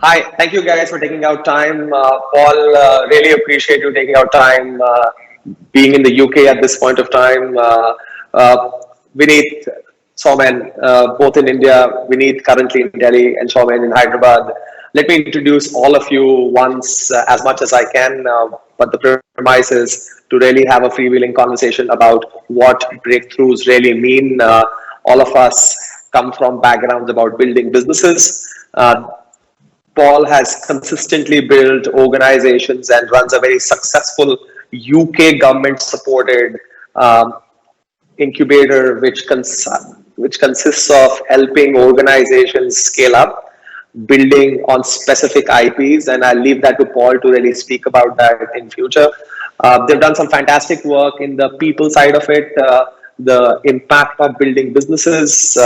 Hi, thank you guys for taking out time. Paul, really appreciate you taking out time, being in the UK at this point of time. Uh, Vineet, Somen, both in India, Vineet currently in Delhi, and Somen in Hyderabad. Let me introduce all of you once as much as I can, but the premise is to really have a freewheeling conversation about what breakthroughs really mean. All of us come from backgrounds about building businesses. Paul has consistently built organizations and runs a very successful UK government supported incubator, which consists of helping organizations scale up, building on specific IPs, and I'll leave that to Paul to really speak about that in future. They've done some fantastic work in the people side of it, the impact of building businesses,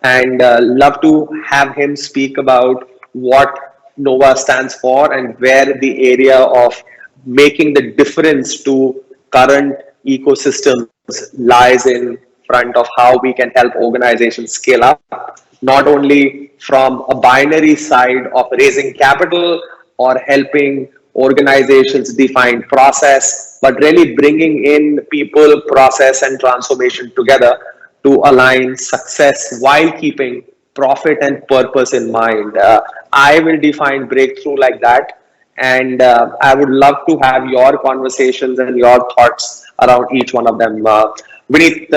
and love to have him speak about what Nova stands for and where the area of making the difference to current ecosystems lies in front of how we can help organizations scale up, not only from a binary side of raising capital or helping organizations define process, but really bringing in people, process, and transformation together to align success while keeping profit and purpose in mind. I will define breakthrough like that, and I would love to have your conversations and your thoughts around each one of them. Vineet,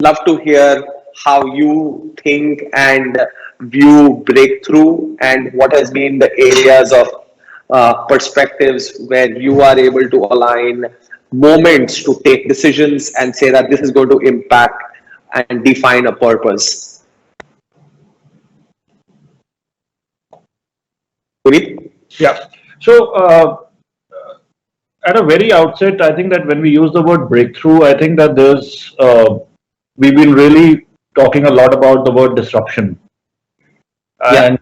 love to hear how you think and view breakthrough and what has been the areas of perspectives where you are able to align moments to take decisions and say that this is going to impact and define a purpose. Puneet? Yeah. So, at a very outset, I think that when we use the word breakthrough, I think that we've been really talking a lot about the word disruption. And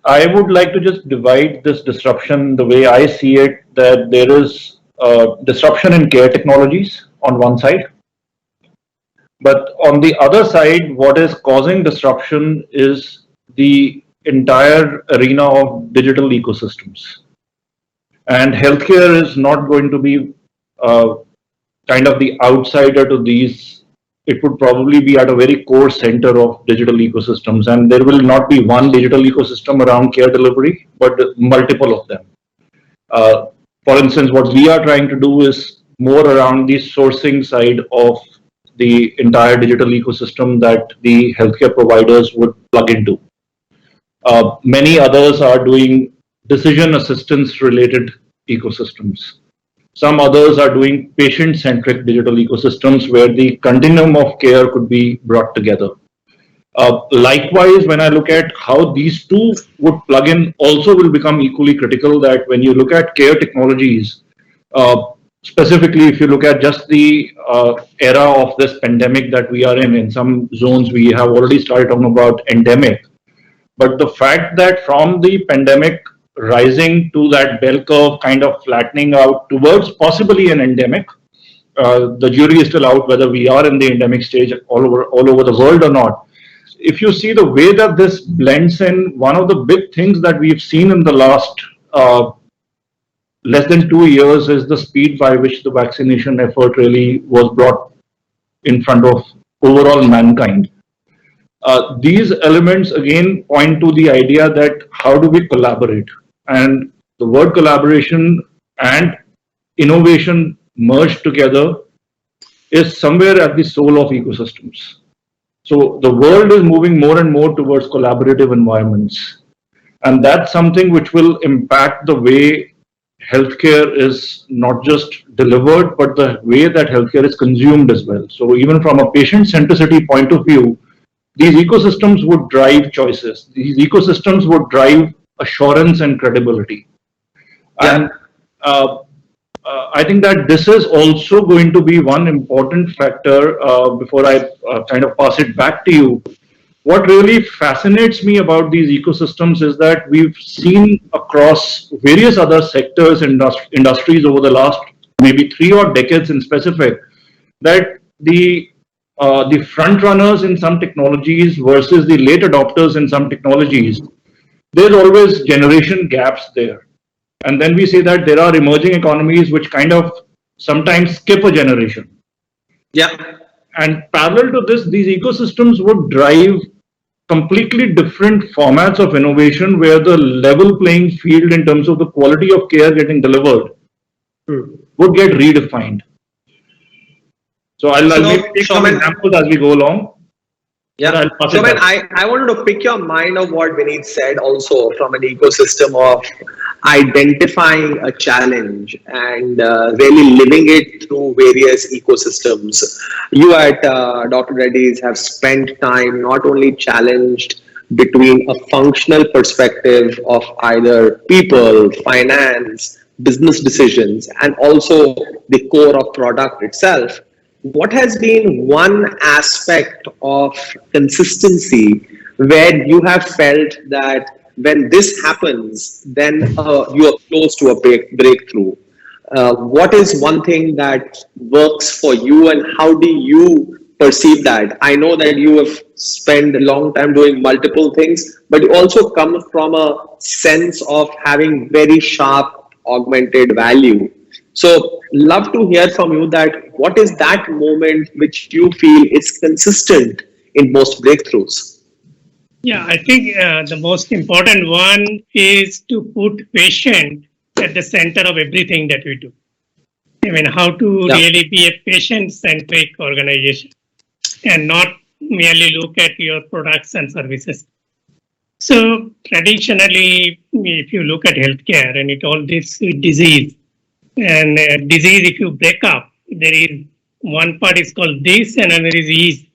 I would like to just divide this disruption the way I see it, that there is disruption in care technologies on one side. But on the other side, what is causing disruption is the entire arena of digital ecosystems. And healthcare is not going to be kind of the outsider to these. It would probably be at a very core center of digital ecosystems. And there will not be one digital ecosystem around care delivery, but multiple of them. For instance, what we are trying to do is more around the sourcing side of the entire digital ecosystem that the healthcare providers would plug into. Many others are doing decision assistance related ecosystems. Some others are doing patient centric digital ecosystems where the continuum of care could be brought together. Likewise, when I look at how these two would plug in, also will become equally critical that when you look at care technologies, specifically if you look at just the era of this pandemic that we are in some zones we have already started talking about endemic. But the fact that from the pandemic rising to that bell curve kind of flattening out towards possibly an endemic, the jury is still out whether we are in the endemic stage all over the world or not. If you see the way that this blends in, one of the big things that we've seen in the last less than 2 years is the speed by which the vaccination effort really was brought in front of overall mankind. These elements again point to the idea that how do we collaborate, and the word collaboration and innovation merged together is somewhere at the soul of ecosystems. So the world is moving more and more towards collaborative environments, and that's something which will impact the way healthcare is not just delivered, but the way that healthcare is consumed as well. So even from a patient centricity point of view, these ecosystems would drive choices. These ecosystems would drive assurance and credibility. And I think that this is also going to be one important factor before I kind of pass it back to you. What really fascinates me about these ecosystems is that we've seen across various other sectors, industries over the last maybe 3 odd decades in specific, that the front runners in some technologies versus the late adopters in some technologies there's always generation gaps there. And then we say that there are emerging economies which kind of sometimes skip a generation. Yeah. And parallel to this, these ecosystems would drive completely different formats of innovation where the level playing field in terms of the quality of care getting delivered would get redefined. So I'll maybe take some examples as we go along. Yeah. So I wanted to pick your mind of what Vineet said also from an ecosystem of identifying a challenge and really living it through various ecosystems. You at Dr. Reddy's have spent time not only challenged between a functional perspective of either people, finance, business decisions, and also the core of product itself. What has been one aspect of consistency where you have felt that when this happens, then you are close to a breakthrough? What is one thing that works for you, and how do you perceive that? I know that you have spent a long time doing multiple things, but you also come from a sense of having very sharp augmented value. So love to hear from you that what is that moment which you feel is consistent in most breakthroughs? Yeah, I think the most important one is to put patient at the center of everything that we do. I mean, how to really be a patient-centric organization and not merely look at your products and services. So traditionally, if you look at healthcare and it all this disease, and disease, if you break up, there is one part is called this and another is ease.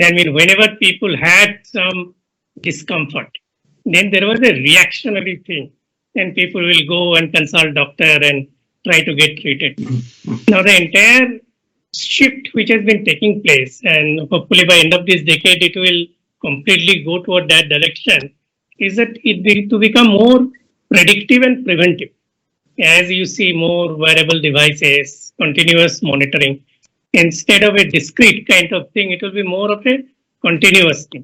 I mean, whenever people had some discomfort, then there was a reactionary thing, and people will go and consult doctor and try to get treated. Now the entire shift which has been taking place, and hopefully by end of this decade it will completely go toward that direction, is that it to become more predictive and preventive. As you see more wearable devices, continuous monitoring, instead of a discrete kind of thing, it will be more of a continuous thing.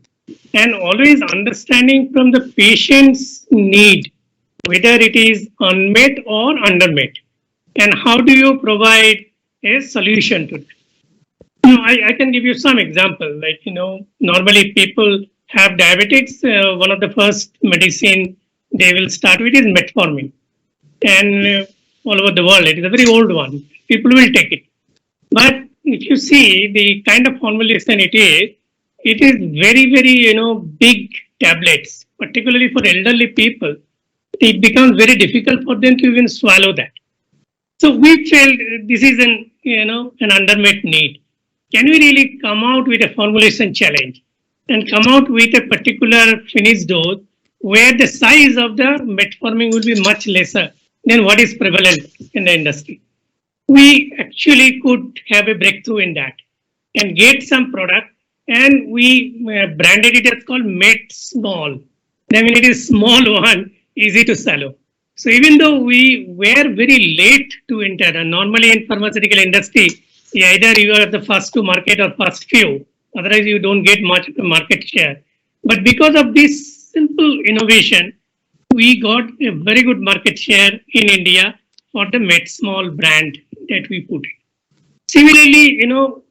And always understanding from the patient's need, whether it is unmet or undermet, and how do you provide a solution to that. I can give you some example. Like, normally people have diabetics. One of the first medicine they will start with is metformin. And all over the world, it is a very old one. People will take it. But if you see the kind of formulation it is very, very, big tablets, particularly for elderly people. It becomes very difficult for them to even swallow that. So we felt this is an undermet need. Can we really come out with a formulation challenge and come out with a particular finished dose where the size of the metformin will be much lesser than what is prevalent in the industry? We actually could have a breakthrough in that and get some product, and we branded it as called Met Small. I mean, it is small one, easy to swallow. So even though we were very late to enter, and normally in pharmaceutical industry, either you are the first to market or first few, otherwise you don't get much of the market share. But because of this simple innovation, we got a very good market share in India for the Met Small brand that we put in. Similarly,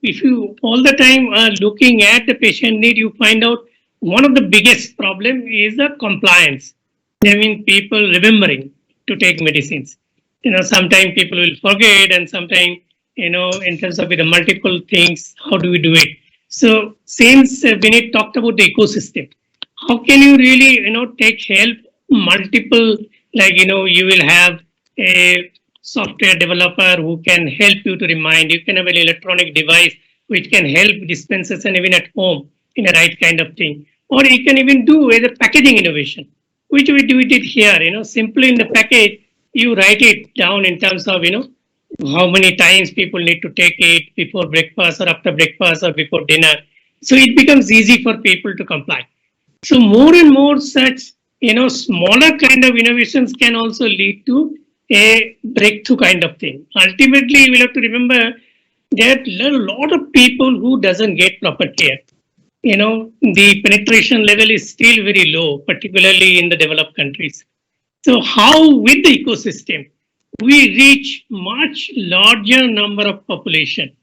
if you all the time are looking at the patient need, you find out one of the biggest problem is the compliance. I mean, people remembering to take medicines. Sometimes people will forget, and sometimes, in terms of the multiple things, how do we do it? So since Vineet talked about the ecosystem, how can you really, take help multiple, like, you will have a software developer who can help you to remind. You can have an electronic device which can help dispensation even at home in a right kind of thing. Or you can even do as a packaging innovation, which we did here. Simply in the package, you write it down in terms of, how many times people need to take it before breakfast or after breakfast or before dinner. So it becomes easy for people to comply. So more and more such, smaller kind of innovations can also lead to a breakthrough kind of thing. Ultimately, we'll have to remember that there are a lot of people who doesn't get proper care. the penetration level is still very low, particularly in the developed countries. So how with the ecosystem, we reach much larger number of population,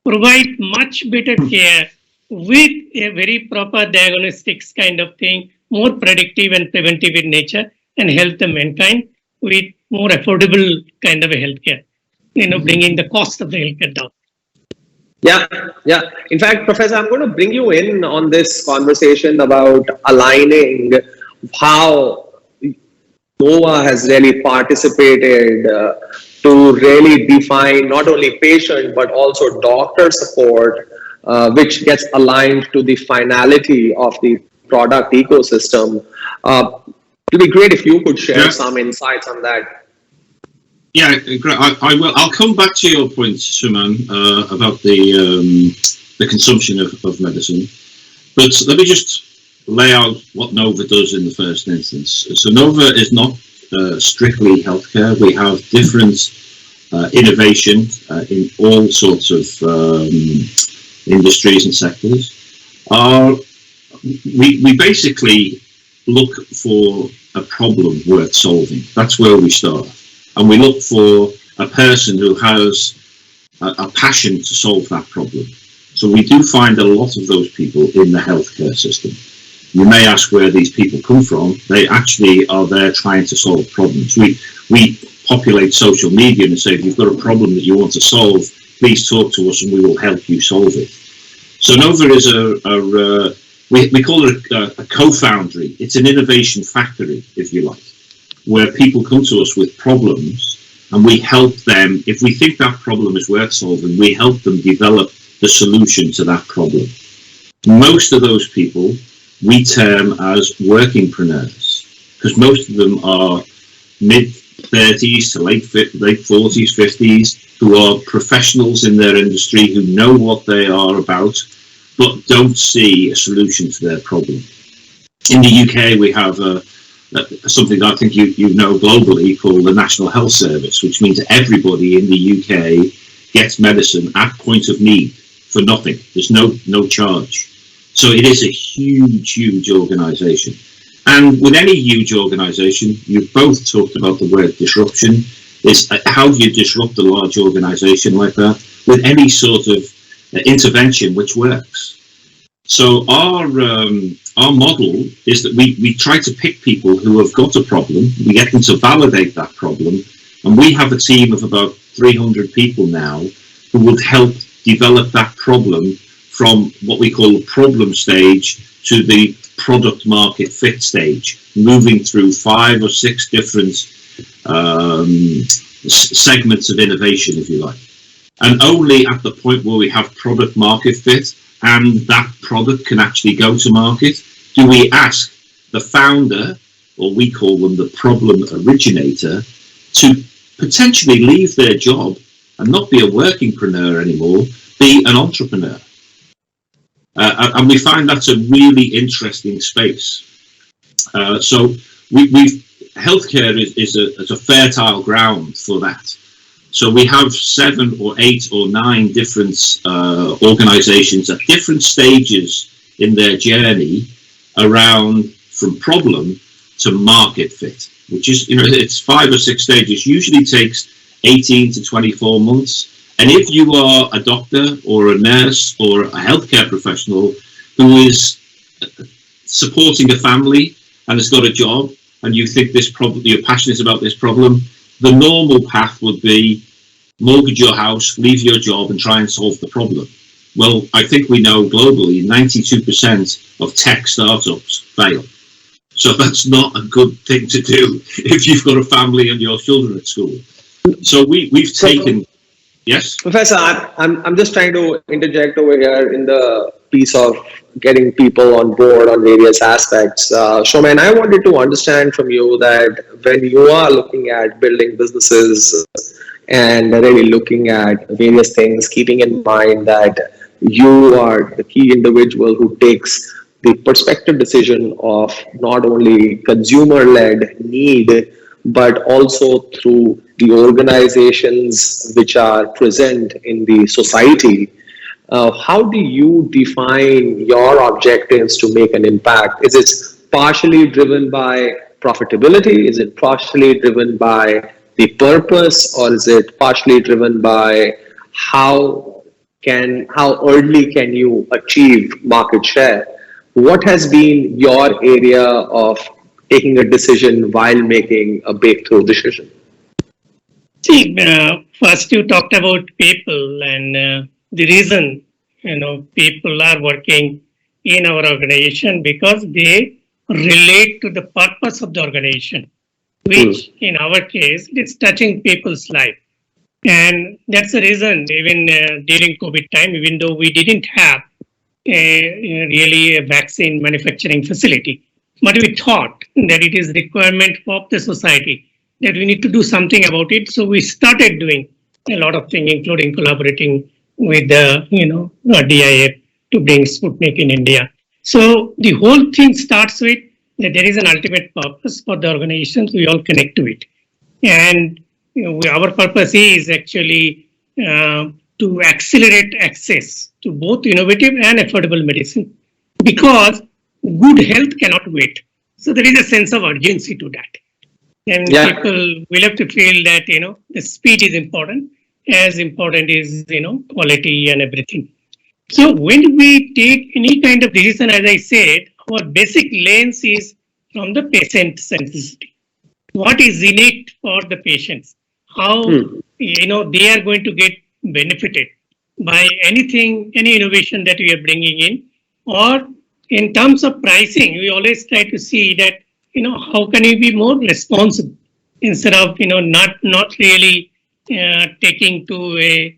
provide much better care with a very proper diagnostics kind of thing, more predictive and preventive in nature, and help the mankind with more affordable kind of a healthcare, bringing the cost of the healthcare down. Yeah, yeah. In fact, Professor, I'm going to bring you in on this conversation about aligning how NOVA has really participated to really define not only patient but also doctor support, which gets aligned to the finality of the product ecosystem. It would be great if you could share some insights on that. Yeah, great. I will. I'll come back to your point, Suman, about the consumption of medicine. But let me just lay out what NOVA does in the first instance. So NOVA is not strictly healthcare. We have different innovation in all sorts of industries and sectors. We basically look for a problem worth solving. That's where we start. And we look for a person who has a passion to solve that problem. So we do find a lot of those people in the healthcare system. You may ask where these people come from. They actually are there trying to solve problems. We populate social media and say, if you've got a problem that you want to solve, please talk to us and we will help you solve it. So NOVA is we call it a co-foundry. It's an innovation factory, if you like, where people come to us with problems and we help them. If we think that problem is worth solving, we help them develop the solution to that problem. Most of those people we term as workingpreneurs, because most of them are mid-30s to late 40s, 50s, who are professionals in their industry, who know what they are about, but don't see a solution to their problem. In the UK, we have something I think you know globally called the National Health Service, which means everybody in the UK gets medicine at point of need for nothing. There's no charge. So it is a huge organisation. And with any huge organisation, you've both talked about the word disruption. Is how do you disrupt a large organisation like that with any sort of intervention which works? So our model is that we try to pick people who have got a problem, we get them to validate that problem, and we have a team of about 300 people now who would help develop that problem from what we call the problem stage to the product market fit stage, moving through 5 or 6 different segments of innovation, if you like. And only at the point where we have product market fit and that product can actually go to market, do we ask the founder, or we call them the problem originator, to potentially leave their job and not be a workingpreneur anymore, be an entrepreneur. And we find that's a really interesting space. So healthcare is a fertile ground for that. So we have 7 or 8 or 9 different organizations at different stages in their journey around from problem to market fit, which is, it's 5 or 6 stages, usually takes 18 to 24 months. And if you are a doctor or a nurse or a healthcare professional who is supporting a family and has got a job, and you think this problem, you're passionate about this problem, the normal path would be mortgage your house, leave your job and try and solve the problem. Well, I think we know globally 92% of tech startups fail. So that's not a good thing to do if you've got a family and your children at school. So we've taken... Yes? Professor, I'm just trying to interject over here in the piece of getting people on board on various aspects. Soumen, I wanted to understand from you that when you are looking at building businesses and really looking at various things, keeping in mind that you are the key individual who takes the perspective decision of not only consumer-led need, but also through the organizations which are present in the society. How do you define your objectives to make an impact? Is it partially driven by profitability? Is it partially driven by the purpose, or is it partially driven by how early can you achieve market share? What has been your area of taking a decision while making a breakthrough decision? See, first you talked about people, and the reason people are working in our organization because they relate to the purpose of the organization, which in our case is touching people's life. And that's the reason, even during COVID time, even though we didn't have really a vaccine manufacturing facility, but we thought that it is requirement of the society that we need to do something about it. So we started doing a lot of things, including collaborating with the DIF to bring Sputnik in India. So the whole thing starts with that there is an ultimate purpose for the organizations. We all connect to it, and our purpose is actually to accelerate access to both innovative and affordable medicine, because good health cannot wait. So there is a sense of urgency to that. And people will have to feel that, the speed is important, as important is, quality and everything. So when we take any kind of decision, as I said, our basic lens is from the patient centricity. What is in it for the patients? How, they are going to get benefited by anything, any innovation that we are bringing in, or in terms of pricing, we always try to see that, how can we be more responsible instead of, not really taking to a,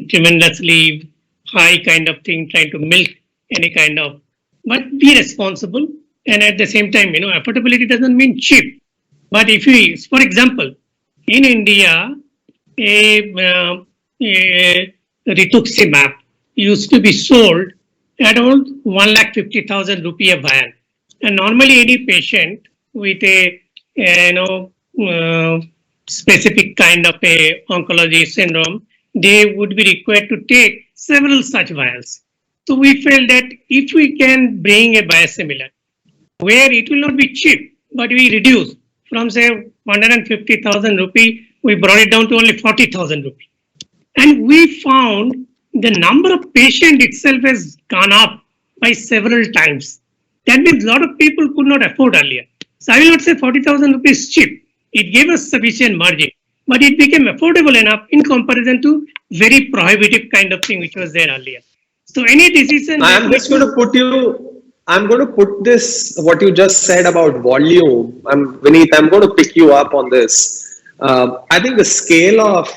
tremendously high kind of thing, trying to milk any kind of, but be responsible. And at the same time, affordability doesn't mean cheap. But if we, for example, in India, a rituximab used to be sold at around 1,50,000 rupee a vial. And normally any patient with a specific kind of a oncology syndrome, they would be required to take several such vials. So we felt that if we can bring a biosimilar, where it will not be cheap, but we reduce from say 150,000 rupee, we brought it down to only 40,000 rupee. And we found the number of patients itself has gone up by several times. That means a lot of people could not afford earlier. So I will not say 40,000 rupees cheap. It gave us sufficient margin, but it became affordable enough in comparison to very prohibitive kind of thing which was there earlier. So any decision. I'm going to put this, what you just said about volume. Vineet, I'm going to pick you up on this. I think the scale of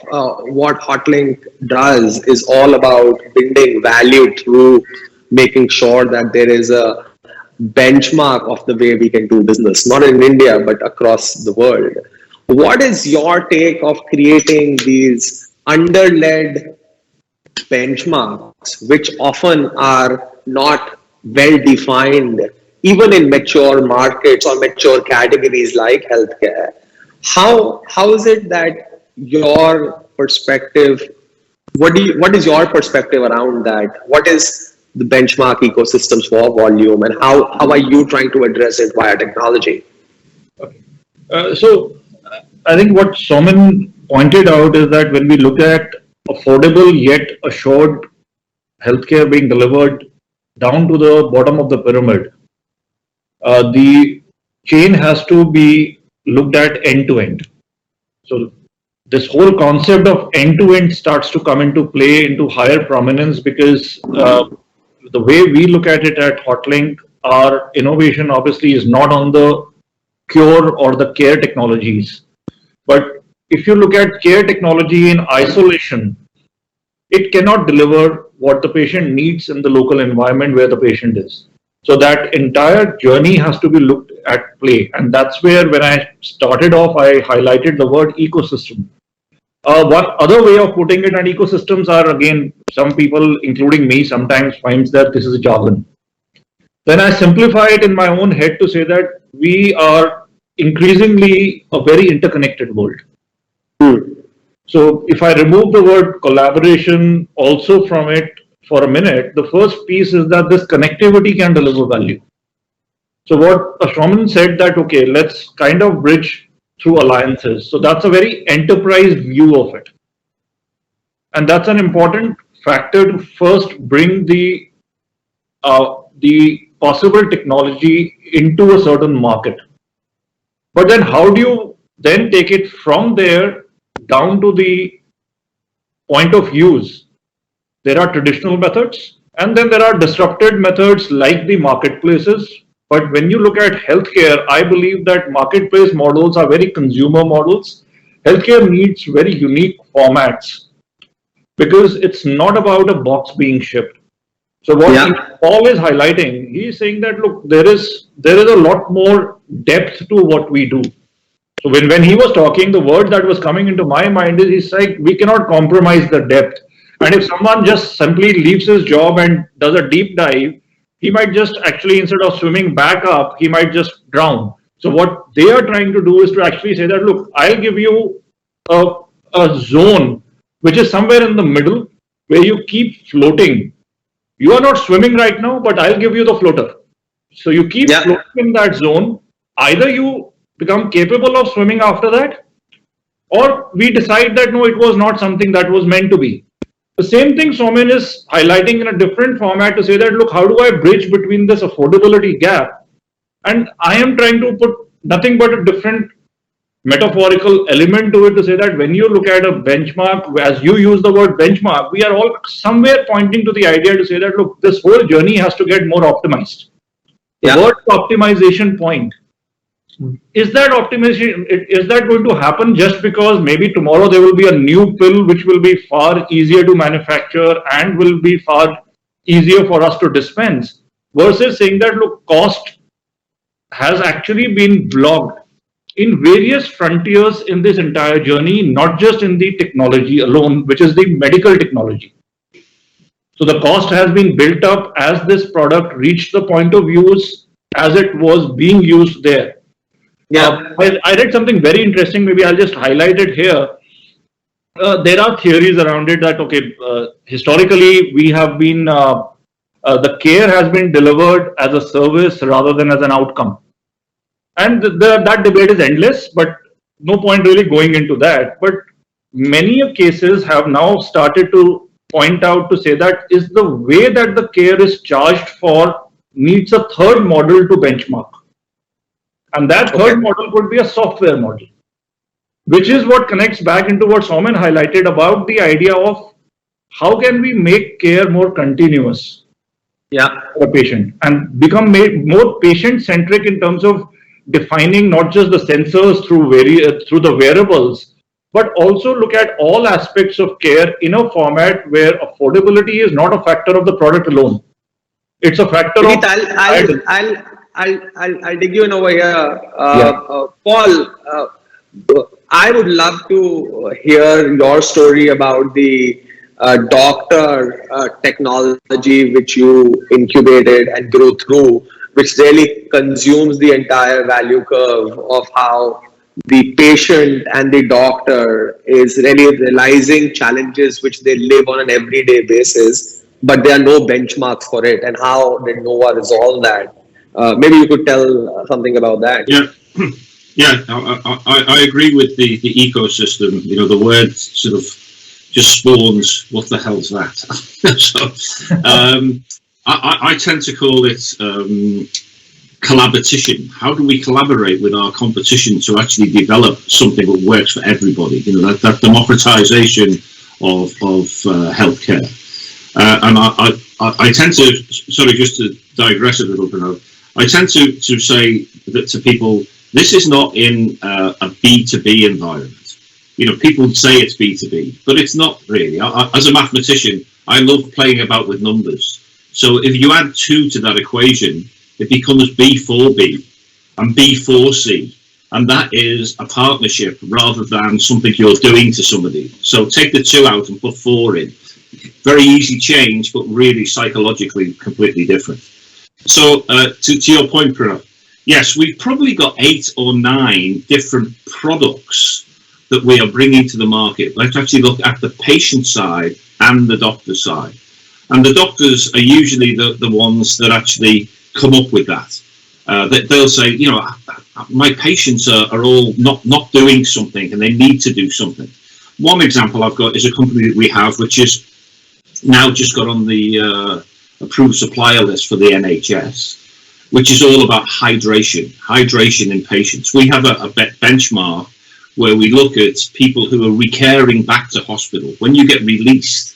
what Hotlink does is all about building value through making sure that there is a benchmark of the way we can do business, not in India, but across the world. What is your take of creating these under-led benchmarks, which often are not well defined, even in mature markets or mature categories like healthcare? How is it that your perspective, what is your perspective around that? What is the benchmark ecosystems for volume, and how are you trying to address it via technology? Okay. So I think what Soumen pointed out is that when we look at affordable yet assured healthcare being delivered down to the bottom of the pyramid, the chain has to be looked at end to end. So this whole concept of end to end starts to come into play, into higher prominence, because the way we look at it at Hotlink, our innovation obviously is not on the cure or the care technologies. But if you look at care technology in isolation, it cannot deliver what the patient needs in the local environment where the patient is. So that entire journey has to be looked at play. And that's where, when I started off, I highlighted the word ecosystem. One other way of putting it, and ecosystems are, again, some people, including me, sometimes finds that this is a jargon. Then I simplify it in my own head to say that we are increasingly a very interconnected world. So if I remove the word collaboration also from it for a minute, the first piece is that this connectivity can deliver value. So what Soumen said that, okay, let's kind of bridge through alliances. So that's a very enterprise view of it. And that's an important factor to first bring the possible technology into a certain market. But then how do you then take it from there down to the point of use? There are traditional methods, and then there are disrupted methods like the marketplaces. But when you look at healthcare, I believe that marketplace models are very consumer models. Healthcare needs very unique formats because it's not about a box being shipped. So what Paul is highlighting, he's saying that, look, there is a lot more depth to what we do. So when he was talking, the word that was coming into my mind is, he's like, we cannot compromise the depth. And if someone just simply leaves his job and does a deep dive, he might just actually, instead of swimming back up, he might just drown. So what they are trying to do is to actually say that, look, I'll give you a zone which is somewhere in the middle where you keep floating. You are not swimming right now, but I'll give you the floater. So you keep floating in that zone. Either you become capable of swimming after that, or we decide that no, it was not something that was meant to be. The same thing Soumen is highlighting in a different format to say that, look, how do I bridge between this affordability gap? And I am trying to put nothing but a different metaphorical element to it to say that when you look at a benchmark, as you use the word benchmark, we are all somewhere pointing to the idea to say that, look, this whole journey has to get more optimized. The word optimization point. Is that optimization, is that going to happen just because maybe tomorrow there will be a new pill which will be far easier to manufacture and will be far easier for us to dispense, versus saying that, look, cost has actually been blocked in various frontiers in this entire journey, not just in the technology alone, which is the medical technology. So the cost has been built up as this product reached the point of use as it was being used there. I read something very interesting. Maybe I'll just highlight it here. There are theories around it that, okay, historically we have been, the care has been delivered as a service rather than as an outcome. And that debate is endless, but no point really going into that. But many cases have now started to point out to say that is the way that the care is charged for needs a third model to benchmark. And that third model could be a software model, which is what connects back into what Soumen highlighted about the idea of how can we make care more continuous for a patient and become more patient-centric in terms of defining not just the sensors through the wearables, but also look at all aspects of care in a format where affordability is not a factor of the product alone. It's a factor of... I'll dig you in over here. Paul, I would love to hear your story about the doctor technology which you incubated and grew through, which really consumes the entire value curve of how the patient and the doctor is really realizing challenges which they live on an everyday basis, but there are no benchmarks for it, and how did Nova resolve that? Maybe you could tell something about that. I agree with the ecosystem. You know, the word sort of just spawns, what the hell's that? So I tend to call it collaboration. How do we collaborate with our competition to actually develop something that works for everybody? You know, that democratization of healthcare. And I tend to, sorry, just to digress a little bit, I tend to say that to people, this is not in a B2B environment. You know, people say it's B2B, but it's not really. As a mathematician, I love playing about with numbers. So if you add 2 to that equation, it becomes B4B and B4C. And that is a partnership rather than something you're doing to somebody. So take the 2 out and put 4 in. Very easy change, but really psychologically completely different. So to your point, Pranav, yes, we've probably got 8 or 9 different products that we are bringing to the market. Let's actually look at the patient side and the doctor side. And the doctors are usually the ones that actually come up with that. They'll say, you know, my patients are all not doing something and they need to do something. One example I've got is a company that we have, which is now just got on the approved supplier list for the NHS, which is all about hydration in patients. We have a benchmark where we look at people who are recurring back to hospital. When you get released,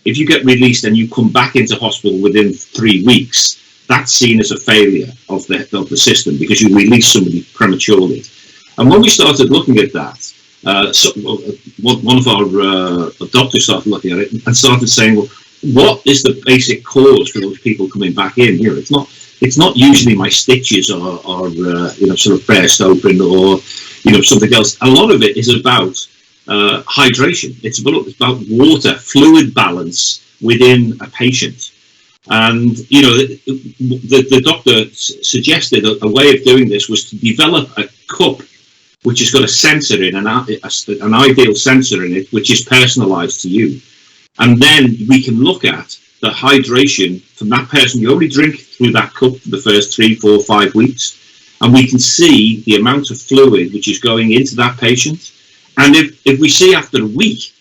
if you get released and you come back into hospital within 3 weeks, that's seen as a failure of the system because you release somebody prematurely. And when we started looking at that, one of our doctors started looking at it and started saying, well, what is the basic cause for those people coming back in here? It's not usually my stitches or you know, sort of burst open or, you know, something else. A lot of it is about hydration. It's about water, fluid balance within a patient. And, you know, the doctor suggested a way of doing this was to develop a cup which has got a sensor in, an ideal sensor in it, which is personalized to you. And then we can look at the hydration from that person. You only drink through that cup for the first 3, 4, 5 weeks. And we can see the amount of fluid which is going into that patient. And if we see after a week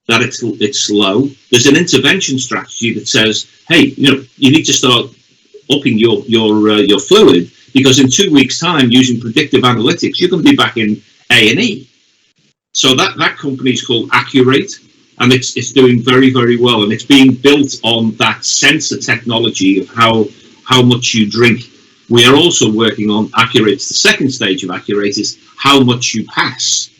that it's low, there's an intervention strategy that says, hey, you know, you need to start upping your fluid, because in 2 weeks' time, using predictive analytics, you're going to be back in A&E. So that company is called Accurate, and it's doing very, very well, and it's being built on that sensor technology of how much you drink. We are also working on Accurate. The second stage of Accurate is how much you pass.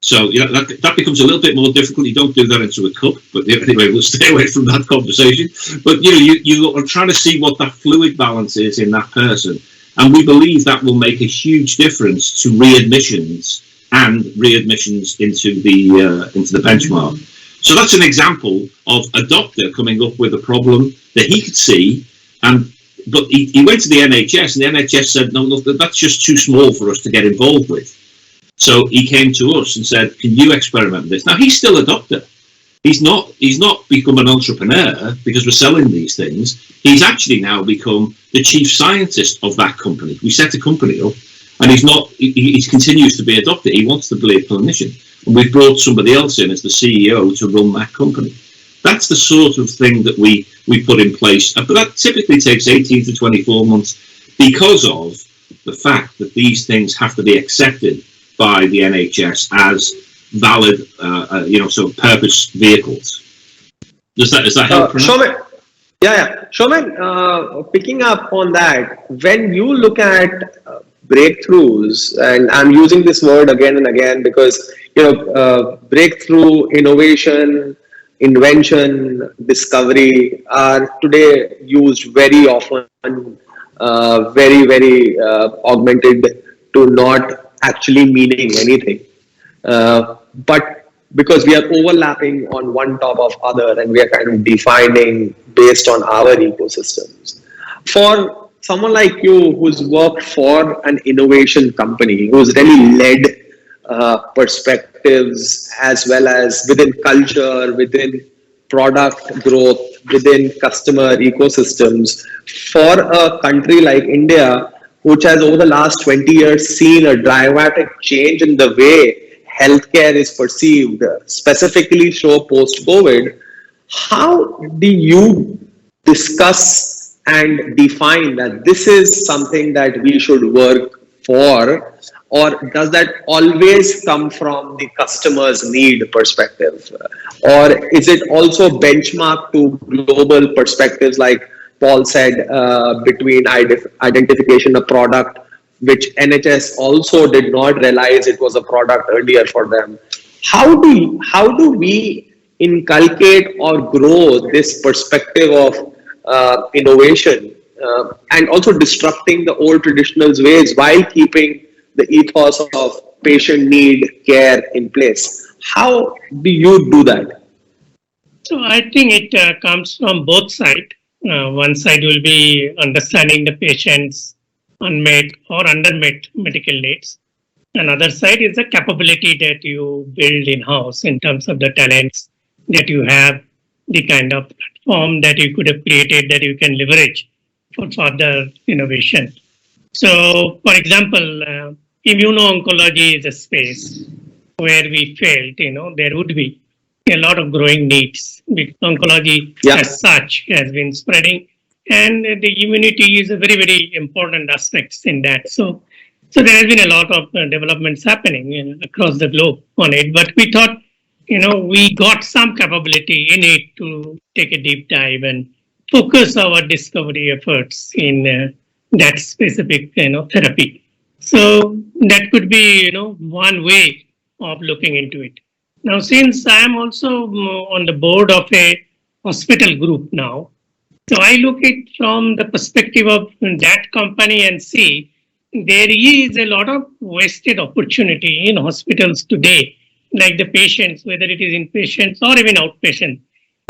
So you know, that becomes a little bit more difficult. You don't do that into a cup, but anyway, we'll stay away from that conversation. But you know, you are trying to see what that fluid balance is in that person, and we believe that will make a huge difference to readmissions and readmissions into the benchmark. So that's an example of a doctor coming up with a problem that he could see, but he went to the NHS, and the NHS said, no, look, that's just too small for us to get involved with. So he came to us and said, can you experiment with this? Now, he's still a doctor. He's not become an entrepreneur because we're selling these things. He's actually now become the chief scientist of that company. We set a company up, and he continues to be a doctor. He wants to be a clinician. And we've brought somebody else in as the CEO to run that company. That's the sort of thing that we put in place. But that typically takes 18 to 24 months because of the fact that these things have to be accepted by the NHS as valid, sort of purpose vehicles. Does that help? Soumen, Soumen, picking up on that, when you look at breakthroughs, and I'm using this word again and again because breakthrough, innovation, invention, discovery are today used very often, very, very augmented to not actually meaning anything. But because we are overlapping on one top of other and we are kind of defining based on our ecosystems. For someone like you who's worked for an innovation company, who's really led perspectives as well as within culture, within product growth, within customer ecosystems, for a country like India, which has over the last 20 years seen a dramatic change in the way healthcare is perceived, specifically post-COVID, how do you discuss and define that this is something that we should work for, or does that always come from the customer's need perspective? Or is it also benchmarked to global perspectives, like Paul said, between identification of product, which NHS also did not realize it was a product earlier for them. How do we inculcate or grow this perspective of innovation and also disrupting the old traditional ways while keeping the ethos of patient need care in place? How do you do that? So I think it comes from both sides. One side will be understanding the patient's unmet or undermet medical needs. Another side is the capability that you build in-house in terms of the talents that you have, the kind of platform that you could have created that you can leverage for further innovation. So, for example, immuno-oncology is a space where we felt, there would be a lot of growing needs because oncology Yeah. as such has been spreading, and the immunity is a very, very important aspect in that. So there has been a lot of developments happening across the globe on it, but we thought, we got some capability in it to take a deep dive and focus our discovery efforts in that specific, therapy. So that could be, one way of looking into it. Now, since I am also on the board of a hospital group now, so I look at from the perspective of that company and see there is a lot of wasted opportunity in hospitals today, like the patients, whether it is inpatients or even outpatients.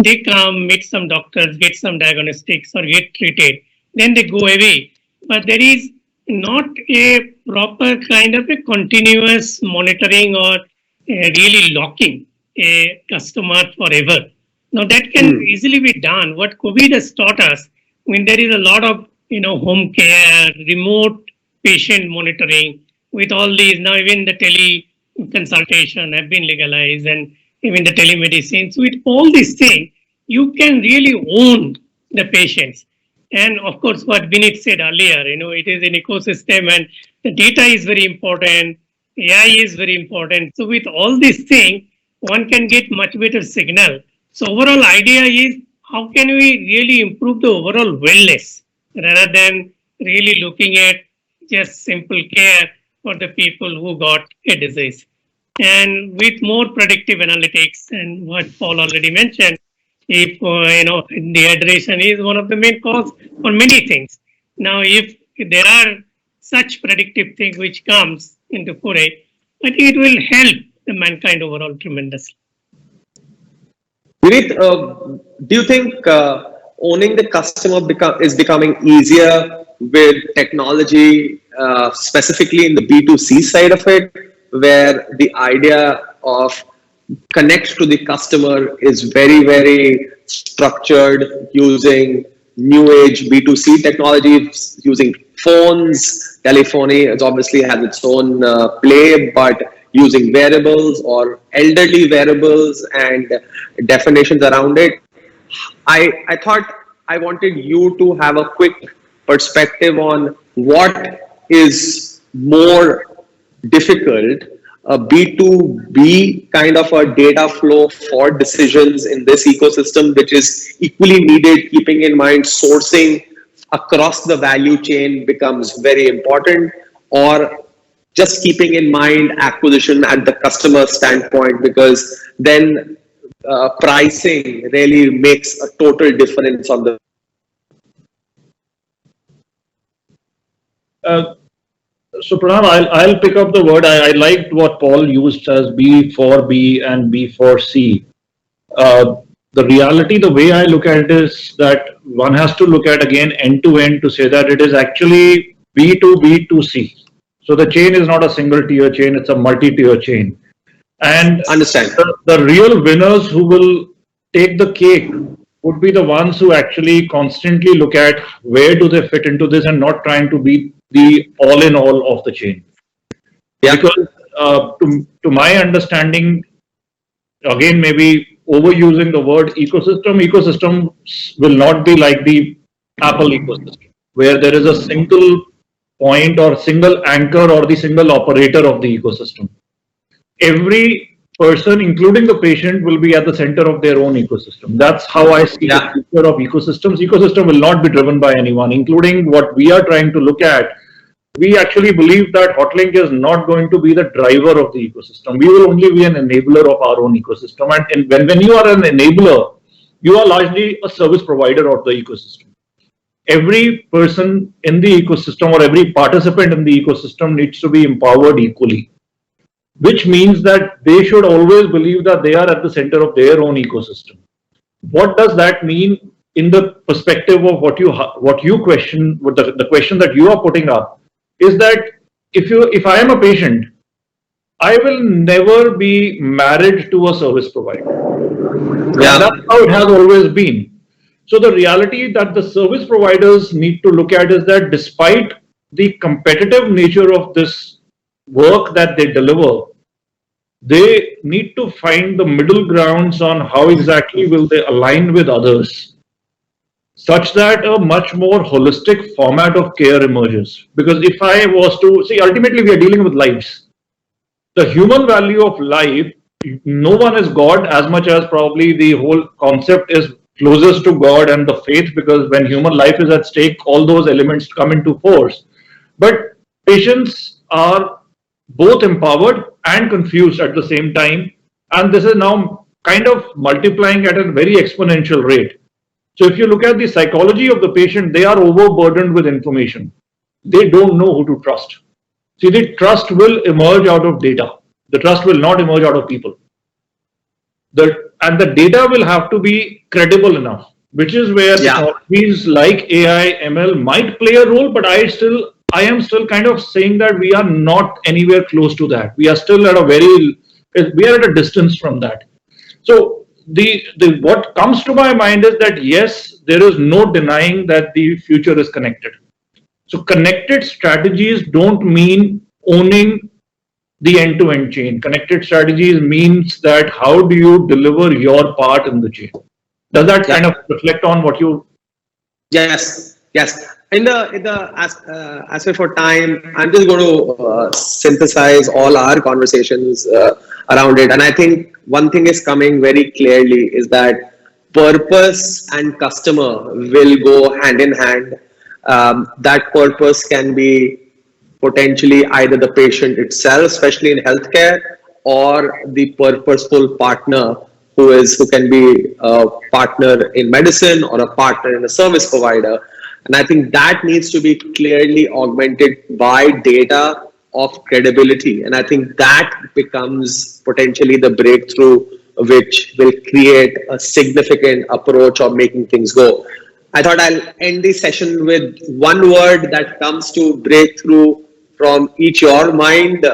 They come, meet some doctors, get some diagnostics or get treated, then they go away. But there is not a proper kind of a continuous monitoring or really locking a customer forever. Now that can easily be done. What COVID has taught us, when there is a lot of home care, remote patient monitoring, with all these now even the tele consultation have been legalized and even the telemedicine. So with all these things, you can really own the patients. And of course, what Vinit said earlier, it is an ecosystem and the data is very important. AI is very important. So with all these things, one can get much better signal. So overall idea is how can we really improve the overall wellness rather than really looking at just simple care for the people who got a disease. And with more predictive analytics and what Paul already mentioned, if dehydration is one of the main cause for many things. Now, if there are such predictive things which comes into foray, I think it will help the mankind overall tremendously. Vinit, do you think owning the customer is becoming easier with technology, specifically in the B2C side of it, where the idea of connect to the customer is very, very structured using new age B2C technology, using phones, telephony, it obviously has its own play, but using wearables or elderly wearables and definitions around it. I thought I wanted you to have a quick perspective on what is more difficult, a B2B kind of a data flow for decisions in this ecosystem, which is equally needed, keeping in mind sourcing across the value chain becomes very important, or just keeping in mind acquisition at the customer standpoint, because then pricing really makes a total difference on the So Pranav, I'll pick up the word. I liked what Paul used as B4B and B4C. The reality, the way I look at it is that one has to look at again end to end to say that it is actually B2B2C. So the chain is not a single tier chain, it's a multi-tier chain. And understand the real winners who will take the cake would be the ones who actually constantly look at where do they fit into this and not trying to be the all in all of the chain. Yeah. Because to my understanding, again, maybe overusing the word ecosystem will not be like the Apple ecosystem, where there is a single point or single anchor or the single operator of the ecosystem. Every person, including the patient, will be at the center of their own ecosystem. That's how I see the future of ecosystems. Ecosystem will not be driven by anyone, including what we are trying to look at. We actually believe that Hotlink is not going to be the driver of the ecosystem. We will only be an enabler of our own ecosystem. And when you are an enabler, you are largely a service provider of the ecosystem. Every person in the ecosystem or every participant in the ecosystem needs to be empowered equally, which means that they should always believe that they are at the center of their own ecosystem. What does that mean in the perspective of what you question, the question that you are putting up is that if I am a patient I will never be married to a service provider. Yeah. That's how it has always been. So the reality that the service providers need to look at is that despite the competitive nature of this work that they deliver, they need to find the middle grounds on how exactly will they align with others, such that a much more holistic format of care emerges. Because if I was to see, ultimately we are dealing with lives. The human value of life, no one is God as much as probably the whole concept is closest to God and the faith, because when human life is at stake, all those elements come into force. But patients are both empowered and confused at the same time. And this is now kind of multiplying at a very exponential rate. So if you look at the psychology of the patient, they are overburdened with information. They don't know who to trust. See, the trust will emerge out of data. The trust will not emerge out of people. And the data will have to be credible enough, which is where technologies like AI, ML might play a role, but I am still kind of saying that we are not anywhere close to that. We are still at we are at a distance from that. So what comes to my mind is that yes, there is no denying that the future is connected. So connected strategies don't mean owning the end-to-end chain. Connected strategies means that how do you deliver your part in the chain? Does that kind of reflect on what you? Yes. In the aspect for time, I'm just going to synthesize all our conversations around it. And I think one thing is coming very clearly is that purpose and customer will go hand in hand. That purpose can be potentially either the patient itself, especially in healthcare, or the purposeful partner who can be a partner in medicine or a partner in a service provider. And I think that needs to be clearly augmented by data of credibility. And I think that becomes potentially the breakthrough which will create a significant approach of making things go. I thought I'll end the session with one word that comes to breakthrough from each your mind.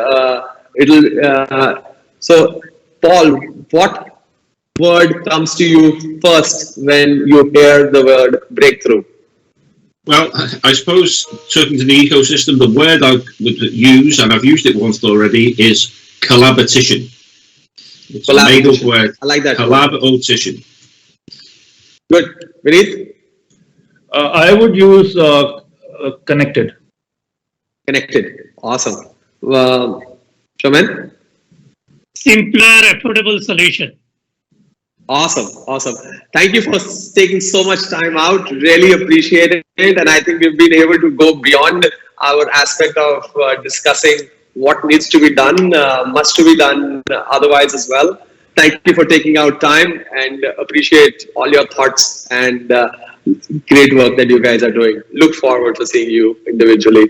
So, Paul, what word comes to you first when you hear the word breakthrough? Well, I suppose talking to the ecosystem, the word I would use, and I've used it once already, is collaboration. It's a made-up word. I like that. Collaboration. Good. Vineet? I would use connected. Connected. Awesome. Showman? Simpler, affordable solution. Awesome. Thank you for taking so much time out. Really appreciate it. And I think we've been able to go beyond our aspect of discussing what needs to be done, must to be done otherwise as well. Thank you for taking out time and appreciate all your thoughts and great work that you guys are doing. Look forward to seeing you individually.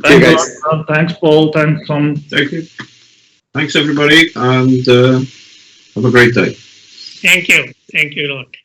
Thanks, guys. Thanks, Paul. Thanks, Tom. Thank you. Thanks, everybody, and have a great day. Thank you. Thank you a lot.